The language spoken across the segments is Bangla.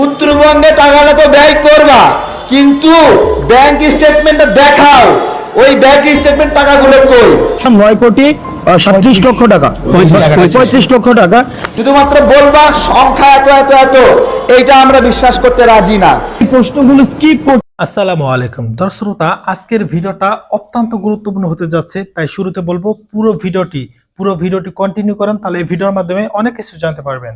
উত্তরবঙ্গে টাকাটা তো ব্যয় করবা, কিন্তু ব্যাংক স্টেটমেন্টটা দেখাও। ওই ব্যাংক স্টেটমেন্ট টাকাগুলো কই? 9,37,00,000 টাকা, 35 লক্ষ টাকা। শুধুমাত্র বলবা সংখ্যা এত এত এত, এইটা আমরা বিশ্বাস করতে রাজি না। এই প্রশ্নগুলো স্কিপ করতে। আসসালামু আলাইকুম দর্শকরা, আজকের ভিডিওটা অত্যন্ত গুরুত্বপূর্ণ হতে যাচ্ছে, তাই শুরুতে বলবো পুরো ভিডিওটি কন্টিনিউ করেন, তাহলে এই ভিডিওর মাধ্যমে অনেক কিছু জানতে পারবেন।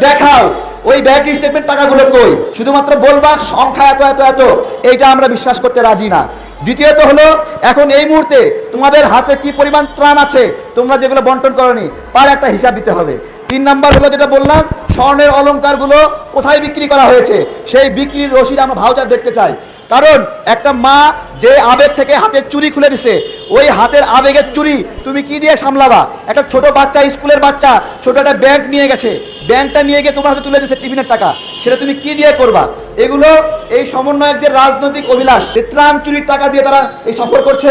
দেখাও ওই ব্যাংক স্টেটমেন্ট টাকাগুলো কই? শুধুমাত্র বলবা সংখ্যা এত এত এত, এইটা আমরা বিশ্বাস করতে রাজি না। দ্বিতীয়ত হলো, এখন এই মুহূর্তে তোমাদের হাতে কি পরিমাণ ত্রাণ আছে, তোমরা যেগুলো বন্টন করনি, তার একটা হিসাব দিতে হবে। 3 নাম্বার হলো যেটা বললাম, স্বর্ণের অলংকারগুলো কোথায় বিক্রি করা হয়েছে, সেই বিক্রির রসিদ আমরা ভাউচার দেখতে চাই। কারণ একটা মা যে আবেগ থেকে হাতের চুড়ি খুলে দিছে, ওই হাতের আবেগের চুড়ি তুমি কি দিয়ে সামলাবা? একটা ছোট বাচ্চা, স্কুলের বাচ্চা, ছোট একটা ব্যাংক নিয়ে গেছে, ব্যাংকটা নিয়ে গিয়ে তোমার হাতে তুলে দিচ্ছে টিফিনের টাকা, সেটা তুমি কি দিয়ে করবা? এগুলো এই সমন্বয়কদের রাজনৈতিক অভিলাষ। ত্রাণ চুরির টাকা দিয়ে তারা এই সফর করছে।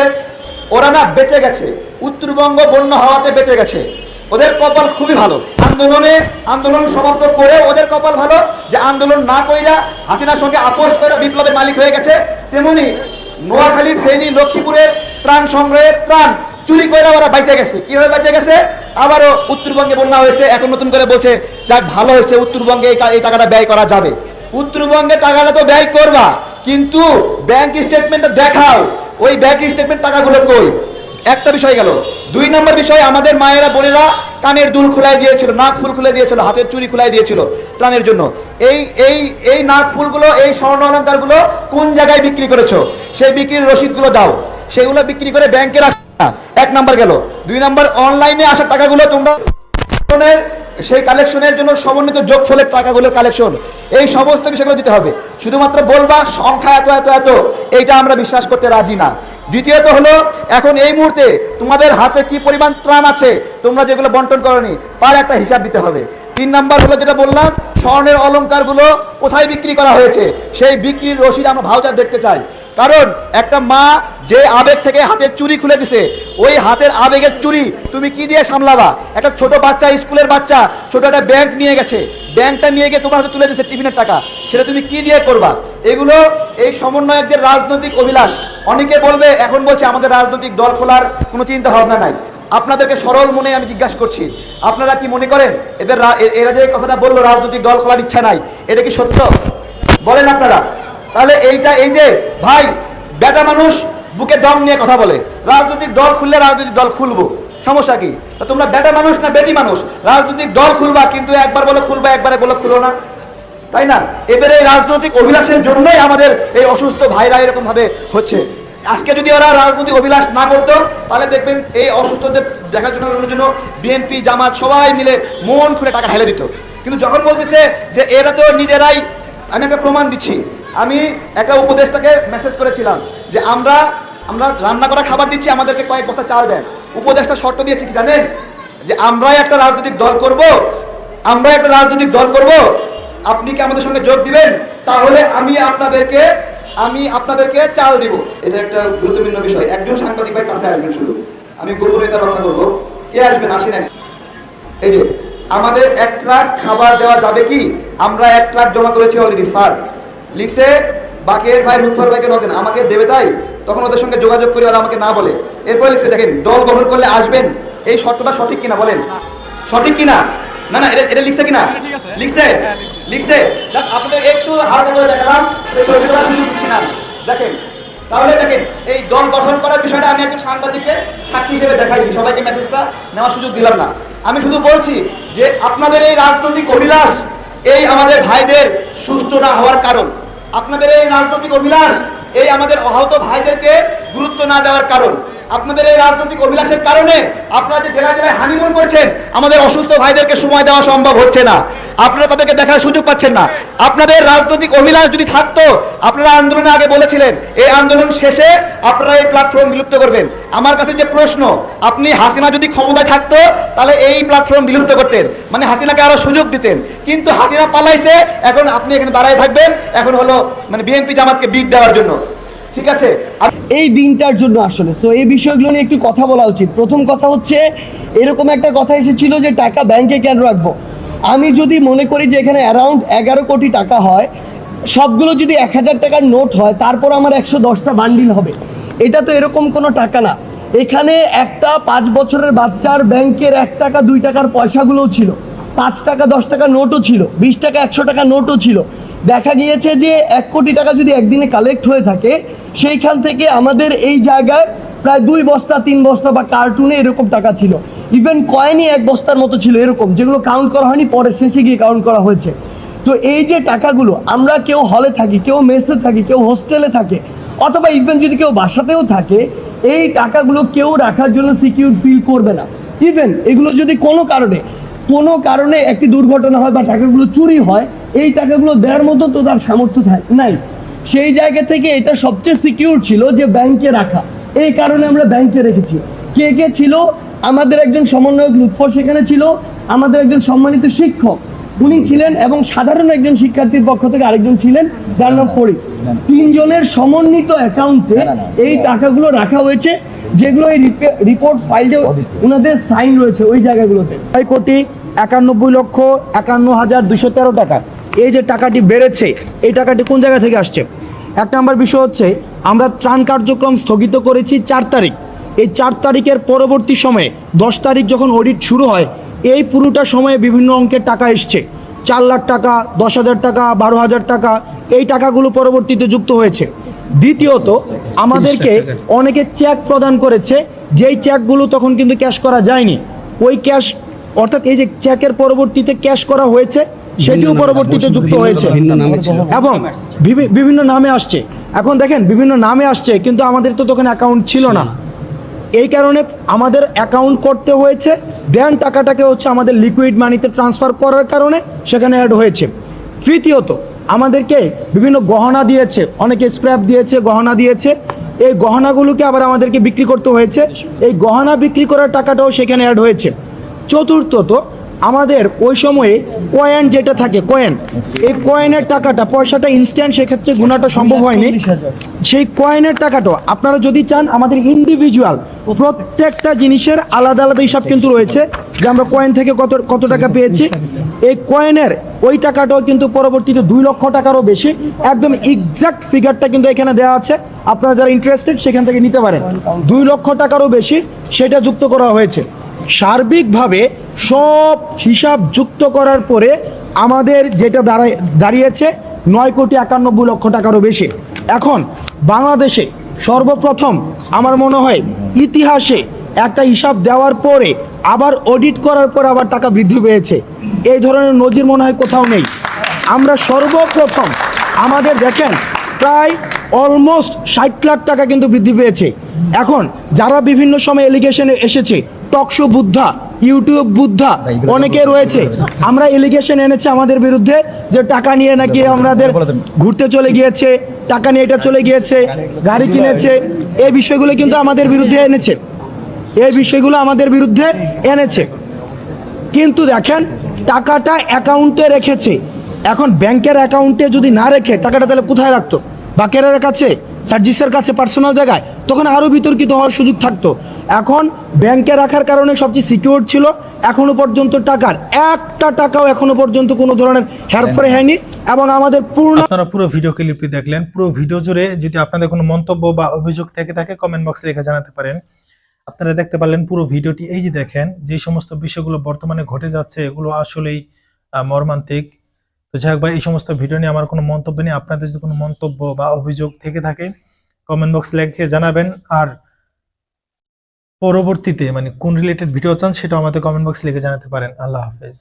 ওরা না বেঁচে গেছে, উত্তরবঙ্গ বন্যা হওয়াতে বেঁচে গেছে, ওদের কপাল খুবই ভালো। আন্দোলন সমাপ্ত করে ওদের কপাল ভালো যে আন্দোলন না কইরা হাসিনার সঙ্গে আপোষ করে বিপ্লবের মালিক হয়ে গেছে। তেমনি নোয়াখালী, ফেনী, লক্ষ্মীপুরের ত্রাণ সংগ্রহের ত্রাণ চুরি করে ওরা বেঁচে গেছে। কিভাবে বেঁচে গেছে? আবারও উত্তরবঙ্গে বন্যা হয়েছে, এখন নতুন করে বলছে যাক ভালো হয়েছে, উত্তরবঙ্গে এই টাকাটা ব্যয় করা যাবে। উত্তরবঙ্গে টাকাটা তো ব্যয় করবা, কিন্তু ব্যাংক স্টেটমেন্টটা দেখাও। ওই ব্যাংক স্টেটমেন্ট টাকাগুলো কই? একটা বিষয় গেল। 2 নম্বর বিষয়, আমাদের মায়েরা বোনেরা কানের দুল খুলাই দিয়েছিল, নাক ফুল খুলে দিয়েছিল, হাতের চুড়ি খুলাই দিয়েছিল ত্রাণের জন্য। এই নাক ফুলগুলো, এই স্বর্ণ অলংকারগুলো কোন জায়গায় বিক্রি করেছো? সেই বিক্রির রসিদগুলো দাও। সেগুলো বিক্রি করে ব্যাংকে রাখা 1 নাম্বার গেল। 2 নাম্বার, অনলাইনে আসা টাকাগুলো তোমরা সেই কালেকশনের জন্য সমন্বিত যোগফলের টাকাগুলোর কালেকশন, এই সমস্ত বিষয়গুলো দিতে হবে। শুধুমাত্র বলবা সংখ্যা এত এত এত, এইটা আমরা বিশ্বাস করতে রাজি না। দ্বিতীয়ত হলো, এখন এই মুহূর্তে তোমাদের হাতে কি পরিমাণ ত্রাণ আছে, তোমরা যেগুলো বন্টন করনি, তার একটা হিসাব দিতে হবে। 3 নাম্বার হলো যেটা বললাম, স্বর্ণের অলংকারগুলো কোথায় বিক্রি করা হয়েছে, সেই বিক্রির রসিদ আমরা ভাউচার দেখতে চাই। কারণ একটা মা যে আবেগ থেকে হাতের চুড়ি খুলে দিছে, ওই হাতের আবেগের চুড়ি তুমি কি দিয়ে সামলাবা? একটা ছোট বাচ্চা, স্কুলের বাচ্চা, ছোট একটা ব্যাংক নিয়ে গেছে, ব্যাংকটা নিয়ে গিয়ে তোমার হাতে তুলে দিচ্ছে টিফিনের টাকা, সেটা তুমি কি দিয়ে করবা? এগুলো এই সমন্বয়কদের রাজনৈতিক অভিলাষ। অনেকে বলবে, এখন বলছে আমাদের রাজনৈতিক দল খোলার কোনো চিন্তা ভাবনা নাই। আপনাদেরকে সরল মনে আমি জিজ্ঞাসা করছি, আপনারা কি মনে করেন এরা যে কথাটা বললো রাজনৈতিক দল খোলার ইচ্ছা নাই, এটা কি সত্য? বলেন আপনারা। তাহলে এই যে ভাই, বেটা মানুষ বুকে দম নিয়ে কথা বলে, রাজনৈতিক দল খুললে রাজনৈতিক দল খুলবো, সমস্যা কি? তোমরা বেটা মানুষ না বেটি মানুষ? রাজনৈতিক দল খুলবা, কিন্তু একবার বলে খুলবা, একবারে বলে খুলো না, তাই না? এবারে এই রাজনৈতিক অভিলাষের জন্যই আমাদের এই অসুস্থ ভাইরা এরকম ভাবে হচ্ছে। আজকে যদি ওরা রাজনৈতিক অভিলাষ না করতো, তাহলে দেখবেন এই অসুস্থদের দেখার জন্য বিএনপি, জামাত সবাই মিলে মন খুলে টাকা ঢেলে দিত। কিন্তু যখন বলতেছে যে এরা তো নিজেরাই, আমি একটা প্রমাণ দিচ্ছি। আমি একটা উপদেষ্টাকে মেসেজ করেছিলাম যে আমরা রান্না করা খাবার দিচ্ছি, আমাদেরকে কয়েক বস্তা চাল দেন। উপদেষ্টা শর্ত দিয়েছে কি জানেন? যে আমরাই একটা রাজনৈতিক দল করব, আপনি কি আমাদের সঙ্গে যোগ দিবেন? তাহলে আমি আপনাদেরকে চাল দিব। এটা একটা গুরুত্বপূর্ণ বিষয়। একজন সাংবাদিক ভাই কাছে আসবেন, শুধু আমি গোপনীয়তার রক্ষা করবো। কে আসবেন? আসেন। এই যে আমাদের 1 ট্রাক খাবার দেওয়া যাবে কি? আমরা 1 ট্রাক জমা করেছি অলরেডি, স্যার লিখছে। বাকের ভাই, লুৎফর ভাইকে নকেন, আমাকে দেবে, তাই তখন ওদের সঙ্গে যোগাযোগ করি, ওরা আমাকে না বলে। এরপরে লিখছে, দেখেন দল গঠন করলে আসবেন। এই শর্তটা সঠিক কিনা বলেন? সঠিক কিনা? না, এটা লিখছে কিনা? লিখছে। আপনাদের একটু হালকা করে দেখালাম, দিচ্ছি না। দেখেন, তাহলে দেখেন এই দল গঠন করার বিষয়টা আমি একজন সাংবাদিককে সাক্ষী হিসেবে দেখাইছি, সবাইকে মেসেজটা নেওয়ার সুযোগ দিলাম না। আমি শুধু বলছি যে আপনাদের এই রাজনৈতিক অভিলাষ, এই আমাদের ভাইদের সুস্থ না হওয়ার কারণ। আপনাদের এই রাজনৈতিক অভিলাষ, এই আমাদের আহত ভাইদেরকে গুরুত্ব না দেওয়ার কারণ। আপনাদের এই রাজনৈতিক অভিলাষের কারণে আপনারা যে জেলায় জেলায় হানিমুন করছেন, আমাদের অসুস্থ ভাইদেরকে সময় দেওয়া সম্ভব হচ্ছে না, আপনারা তাদেরকে দেখার সুযোগ পাচ্ছেন না। আপনাদের রাজনৈতিক অভিলাষ যদি থাকতো, আপনারা আন্দোলনের আগে বলেছিলেন এই আন্দোলন শেষে আপনারা এই প্ল্যাটফর্ম বিলুপ্ত করবেন। আমার কাছে যে প্রশ্ন, আপনি হাসিনা যদি ক্ষমতায় থাকতো, তাহলে এই প্ল্যাটফর্ম বিলুপ্ত করতেন, মানে হাসিনাকে আরো সুযোগ দিতেন। কিন্তু হাসিনা পালাইছে, এখন আপনি এখানে দাঁড়ায় থাকবেন, এখন হলো মানে বিএনপি জামাতকে বিট দেওয়ার জন্য। ঠিক আছে, এই দিনটার জন্য আসলে তো এই বিষয়গুলো নিয়ে একটু কথা বলা উচিত। প্রথম কথা হচ্ছে, এরকম একটা কথা এসেছিল যে টাকা ব্যাংকে কেন রাখবো, আমি যদি মনে করি যে এখানে অ্যারাউন্ড 11 কোটি টাকা হয়, সবগুলো যদি 1000 টাকার নোট হয়, তারপর আমার 110টা বান্ডিল হবে। এটা তো এরকম কোনো টাকা না। এখানে একটা 5 বছরের বাচ্চার ব্যাংকের 1 টাকা 2 টাকার পয়সাগুলোও ছিল, 5 টাকা 10 টাকা নোটও ছিল, 20 টাকা 100 টাকা নোটও ছিল। দেখা গিয়েছে যে 1 কোটি টাকা যদি একদিনে কালেক্ট হয়ে থাকে, সেইখান থেকে আমাদের এই জায়গায় প্রায় 2 বস্তা 3 বস্তা বা কার্টুনে এরকম টাকা ছিল। ইভেন কয়েনই 1 বস্তার মতো ছিল এরকম, যেগুলো কাউন্ট করা হয়নি, পরে শেষে গিয়ে কাউন্ট করা হয়েছে। তো এই যে টাকাগুলো, আমরা কেউ হলে থাকি, কেউ মেসে থাকি, কেউ হোস্টেলে থাকে, অথবা ইভেন যদি কেউ বাসাতেও থাকে, এই টাকাগুলো কেউ রাখার জন্য সিকিউর ফিল করবে না। ইভেন এগুলো যদি কোনো কারণে একটি দুর্ঘটনা হয় বা টাকাগুলো চুরি হয়, এই টাকাগুলো দেওয়ার মতো তো তার সামর্থ্য নাই। সেই জায়গা থেকে এটা সবচেয়ে সিকিউর ছিল যে ব্যাংকে রাখা। এই কারণে আমরা ব্যাংকে রেখেছি। কে কে ছিল? আমাদের একজন সমন্বয়ক লুৎফর সেখানে ছিল, আমাদের একজন সম্মানিত শিক্ষক উনি ছিলেন, এবং সাধারণ একজন শিক্ষার্থীর পক্ষ থেকে আরেকজন ছিলেন যার নাম ফরিদ। 3 জনের সমন্বিত অ্যাকাউন্টে এই টাকাগুলো রাখা হয়েছে, যেগুলো এই রিপোর্ট ফাইলে ওনাদের সাইন রয়েছে ওই জায়গাগুলোতে। 6,51,51,213 টাকা। এই যে টাকাটি বেড়েছে, এই টাকাটি কোন জায়গা থেকে আসছে? 1 নম্বর বিষয় হচ্ছে, আমরা ত্রাণ কার্যক্রম স্থগিত করেছি 4 তারিখ। এই 4 তারিখের পরবর্তী সময়ে 10 তারিখ যখন অডিট শুরু হয়, এই পুরোটা সময়ে বিভিন্ন অঙ্কের টাকা এসছে। 4 লাখ টাকা, 10,000 টাকা, 12,000 টাকা, এই টাকাগুলো পরবর্তীতে যুক্ত হয়েছে। দ্বিতীয়ত, আমাদেরকে অনেকে চেক প্রদান করেছে, যেই চেকগুলো তখন কিন্তু ক্যাশ করা যায়নি। ওই ক্যাশ, অর্থাৎ এই যে চেকের পরবর্তীতে ক্যাশ করা হয়েছে, সেটিও পরবর্তীতে যুক্ত হয়েছে এবং বিভিন্ন নামে আসছে। এখন দেখেন, বিভিন্ন নামে আসছে, কিন্তু আমাদের তো তখন অ্যাকাউন্ট ছিল না। এই কারণে আমাদের অ্যাকাউন্ট করতে হয়েছে, দেন টাকাটাকে হচ্ছে আমাদের লিকুইড মানিতে ট্রান্সফার করার কারণে সেখানে অ্যাড হয়েছে। তৃতীয়ত, আমাদেরকে বিভিন্ন গহনা দিয়েছে, অনেকে স্ক্র্যাপ দিয়েছে, গহনা দিয়েছে। এই গহনাগুলোকে আবার আমাদেরকে বিক্রি করতে হয়েছে, এই গহনা বিক্রি করার টাকাটাও সেখানে অ্যাড হয়েছে। চতুর্থত, আমাদের ওই সময়ে কয়েন যেটা থাকে, কয়েন, এই কয়েনের টাকাটা, পয়সাটা ইনস্ট্যান্ট সেক্ষেত্রে গুণাটা সম্ভব হয়নি। সেই কয়েনের টাকাটা আপনারা যদি চান, আমাদের ইন্ডিভিজুয়াল প্রত্যেকটা জিনিসের আলাদা আলাদা হিসাব কিন্তু রয়েছে, যে আমরা কয়েন থেকে কত টাকা পেয়েছি। এই কয়েনের ওই টাকাটাও কিন্তু পরবর্তীতে 2 লক্ষ টাকারও বেশি, একদম এক্সাক্ট ফিগারটা কিন্তু এখানে দেওয়া আছে, আপনারা যারা ইন্টারেস্টেড সেখান থেকে নিতে পারেন। 2 লক্ষ টাকারও বেশি সেটা যুক্ত করা হয়েছে। সার্বিকভাবে সব হিসাব যুক্ত করার পরে আমাদের যেটা দাঁড়িয়েছে 9,91,00,000 টাকারও বেশি। এখন বাংলাদেশে সর্বপ্রথম আমার মনে হয় ইতিহাসে একটা হিসাব দেওয়ার পরে আবার অডিট করার পর আবার টাকা বৃদ্ধি পেয়েছে, এই ধরনের নজির মনে হয় কোথাও নেই। আমরা সর্বপ্রথম, আমাদের দেখেন প্রায় অলমোস্ট 60 লাখ টাকা কিন্তু বৃদ্ধি পেয়েছে। এখন যারা বিভিন্ন সময় এলিগেশনে এসেছে, টকশো বুদ্ধা, ইউটিউব বুদ্ধা অনেকে রয়েছে, আমরা এলিগেশন এনেছে আমাদের বিরুদ্ধে যে টাকা নিয়ে নাকি আমাদের ঘুরতে চলে গিয়েছে, টাকা নিয়ে এটা চলে গিয়েছে, গাড়ি কিনেছে। এই বিষয়গুলো কিন্তু আমাদের বিরুদ্ধে এনেছে, কিন্তু দেখেন টাকাটা অ্যাকাউন্টে রেখেছে। এখন ব্যাংকের অ্যাকাউন্টে যদি না রেখে টাকাটা তাহলে কোথায় রাখতো? বাকেরের কাছে, সার্জিসের কাছে, পার্সোনাল জায়গায়, তখন আরও বিতর্কিত হওয়ার সুযোগ থাকতো। এখন ব্যাংকে রাখার কারণে সবচেয়ে সিকিউর ছিল। এখনো পর্যন্ত টাকার একটা টাকাও এখনো পর্যন্ত কোনো ধরনের হেরফের হয়নি, এবং আমাদের আপনারা পুরো ভিডিও ক্লিপটি দেখলেন। পুরো ভিডিও জুড়ে যদি আপনাদের কোনো মন্তব্য বা অভিযোগ থেকে থাকে, কমেন্ট বক্সে লিখে জানাতে পারেন। আপনারা দেখতে পারলেন পুরো ভিডিওটি। এই যে দেখেন, যে সমস্ত বিষয়গুলো বর্তমানে ঘটে যাচ্ছে, এগুলো আসলেই মর্মান্তিক। তো যাই হোক ভাই, এই সমস্ত ভিডিও নিয়ে আমার কোনো মন্তব্য নেই। আপনাদের যদি কোনো মন্তব্য বা অভিযোগ থেকে থাকে, কমেন্ট বক্সে লিখে জানাবেন। আর পরবর্তীতে কোন রিলেটেড ভিডিও চান, সেটাও আমাদের কমেন্ট বক্সে লিখে জানাতে পারেন। আল্লাহ হাফেজ।